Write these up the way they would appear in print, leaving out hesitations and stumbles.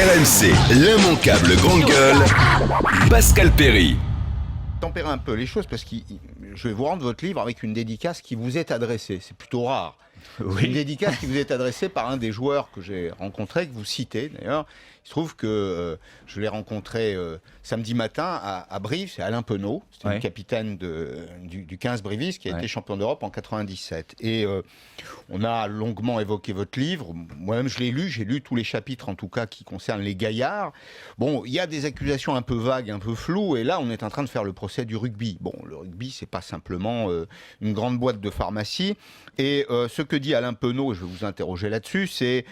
RMC, l'immanquable grande gueule, Pascal Perry. Tempérer un peu les choses parce que je vais vous rendre votre livre avec une dédicace qui vous est adressée. C'est plutôt rare. Oui. Une dédicace qui vous est adressée par un des joueurs que j'ai rencontré, que vous citez d'ailleurs. Il se trouve que je l'ai rencontré samedi matin à Brive, c'est Alain Penaud, c'était le capitaine du 15 Brivis qui a été champion d'Europe en 97. Et on a longuement évoqué votre livre. Moi-même, je l'ai lu, j'ai lu tous les chapitres en tout cas qui concernent les gaillards. Bon, il y a des accusations un peu vagues, un peu floues, et là on est en train de faire le procès du rugby. Bon, le rugby, c'est pas simplement une grande boîte de pharmacie. Et ce que dit Alain Penaud, je vais vous interroger là-dessus, c'est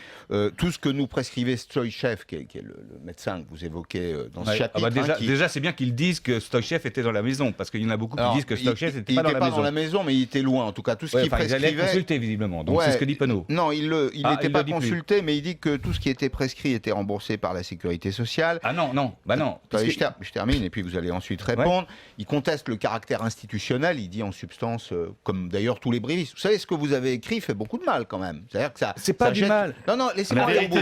tout ce que nous prescrivait Stoïchev, qui est le médecin que vous évoquez dans ce chapitre. Ah bah déjà c'est bien qu'ils disent que Stoïchev était dans la maison, parce qu'il y en a beaucoup qui disent que Stoïchev n'était pas dans la maison. Il n'était pas dans la maison, mais il était loin. En tout cas, tout ce qu'il prescrivait... Il allait consulter visiblement, donc c'est ce que dit Penaud. Non, il n'était pas consulté, mais il dit que tout ce qui était prescrit était remboursé par la Sécurité sociale. Ah non, non. Je termine, et puis vous allez ensuite répondre. Il conteste le caractère institutionnel, il dit en substance, comme d'ailleurs tous les brivistes. Vous savez, ce que vous avez écrit fait beaucoup de mal quand même. C'est-à-dire que ça... C'est pas du mal. Non, laissez-moi aller au bout.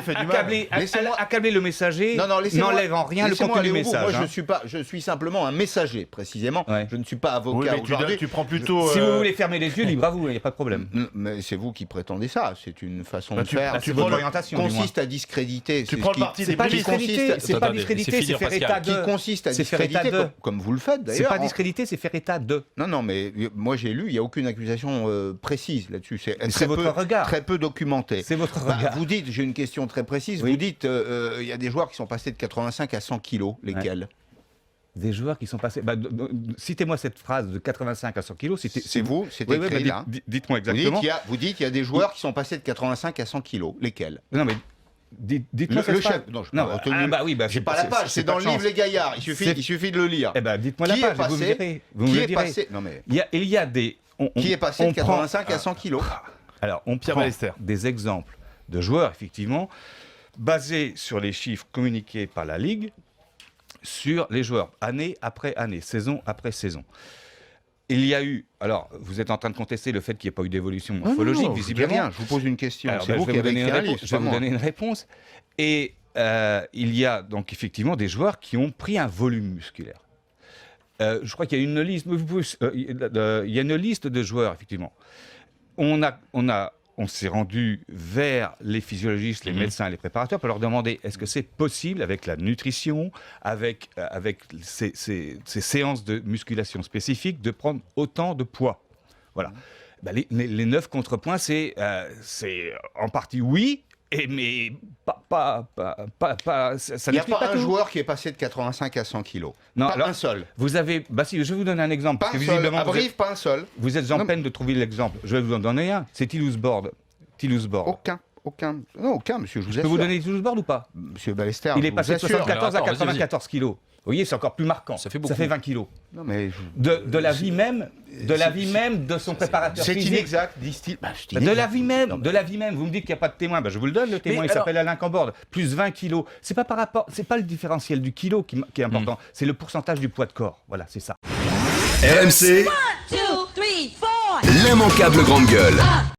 Accabler le messager n'enlève en rien le contenu du message. Moi, je suis simplement un messager, précisément. Je ne suis pas avocat aujourd'hui. Tu prends plutôt... Si vous voulez fermer les yeux, libre à vous, il n'y a pas de problème. Mais c'est vous qui prétendez ça. C'est une façon de faire. C'est votre orientation. Consiste à discréditer. Tu prends le parti des brivistes. C'est pas discréditer, c'est faire état de. Qui consiste à discréditer, comme vous le faites d'ailleurs. C'est pas discréditer, c'est faire état de. Non, mais moi j'ai lu, il n'y a aucune accusation précise là-dessus. C'est votre regard. Très peu documenté. C'est votre regard. Vous dites, j'ai une question très précise, vous dites, il y a des joueurs qui sont passés de 85 à 100 kilos, lesquels ? Des joueurs qui sont passés... citez-moi cette phrase de 85 à 100 kilos. C'est vous, c'est écrit là. Dites-moi exactement. Vous dites qu'il y a des joueurs qui sont passés de 85 à 100 kilos, lesquels ? Non, mais... Dites-moi le chef. Non, j'ai pas la page. C'est dans le livre Les Gaillards. Il suffit de le lire. Eh ben, dites-moi la page. Vous me le direz. Non mais. Il y a des. Qui est passé de 85 à 100 kilos. Alors, on prend des exemples de joueurs, effectivement, basés sur les chiffres communiqués par la Ligue, sur les joueurs, année après année, saison après saison. Il y a eu... Alors, vous êtes en train de contester le fait qu'il n'y ait pas eu d'évolution morphologique, visiblement. Rien, je vous pose une question. Alors, je vais vous donner une réponse. Et il y a donc effectivement des joueurs qui ont pris un volume musculaire. Je crois qu'il y a une liste... il y a une liste de joueurs, effectivement. On s'est rendu vers les physiologistes, les médecins, les préparateurs pour leur demander est-ce que c'est possible avec la nutrition, avec ces séances de musculation spécifiques, de prendre autant de poids. Voilà. Les 9 contrepoints, c'est en partie oui, mais pas ça il n'y a pas un joueur qui est passé de 85 à 100 kilos. Non, pas un seul. Vous avez... si, je vais vous donner un exemple. Pas un seul. À Brive, pas un seul. Vous êtes en peine de trouver l'exemple. Je vais vous en donner un. C'est Toulouse Borde. Aucun, monsieur, je vous assure. Je peux vous donner Toulouse Borde ou pas? Monsieur Ballester, il est passé de 74 à 94 kilos. Vous voyez, c'est encore plus marquant. Ça fait 20 kilos. Non, mais de la vie même de son préparateur physique. C'est inexact, disent-ils. De la vie même. Vous me dites qu'il n'y a pas de témoin. Je vous le donne, le témoin. Il s'appelle Alain Camborde. Plus 20 kilos. C'est pas le différentiel du kilo qui est important. C'est le pourcentage du poids de corps. Voilà, c'est ça. RMC, l'immanquable grande gueule.